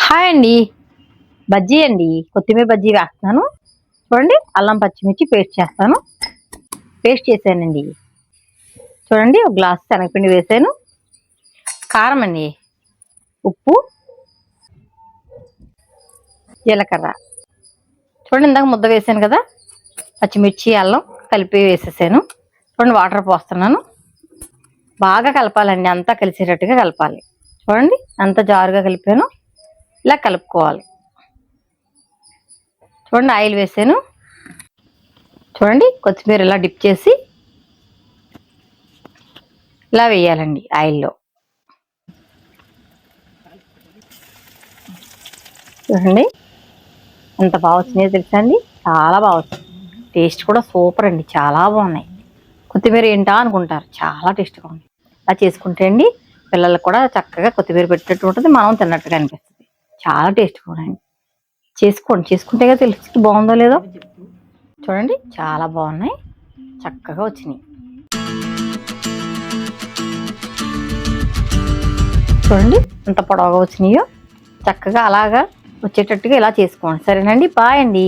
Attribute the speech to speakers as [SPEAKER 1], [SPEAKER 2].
[SPEAKER 1] Hi అండి. బజ్జీ అండి, కొత్తిమీర బజ్జీ వేస్తున్నాను. చూడండి, అల్లం పచ్చిమిర్చి పేస్ట్ చేస్తాను. పేస్ట్ చేశానండి. చూడండి, ఒక గ్లాస్ శనగపిండి వేసాను. కారం అండి, ఉప్పు, జీలకర్ర. చూడండి, ఇందాక ముద్ద వేసాను కదా, పచ్చిమిర్చి అల్లం కలిపి వేసేసాను. చూడండి, వాటర్ పోస్తున్నాను. బాగా కలపాలండి, అంతా కలిసేటట్టుగా కలపాలి. చూడండి, అంత జారుగా కలిపాను. ఇలా కలుపుకోవాలి. చూడండి, ఆయిల్ వేసాను. చూడండి, కొత్తిమీర ఇలా డిప్ చేసి ఇలా వేయాలండి ఆయిల్లో. చూడండి, ఎంత బాగా వచ్చినాయో తెలుసా అండి, చాలా బాగా వచ్చింది. టేస్ట్ కూడా సూపర్ అండి, చాలా బాగున్నాయి. కొత్తిమీర ఏంటా అనుకుంటారు, చాలా టేస్ట్గా ఉంది. అలా చేసుకుంటే అండి పిల్లలకు కూడా చక్కగా కొత్తిమీర పెట్టినట్టు ఉంటుంది, మనం తిన్నట్టుగా అనిపిస్తుంది. చాలా టేస్ట్గా ఉన్నాయండి. చేసుకుంటే కదా తెలుస్తుంది బాగుందో లేదో. చూడండి, చాలా బాగున్నాయి, చక్కగా వచ్చినాయి. చూడండి, ఎంత పొడవుగా వచ్చినాయో. చక్కగా అలాగా వచ్చేటట్టుగా ఇలా చేసుకోండి. సరేనండి, బాయ్ అండి.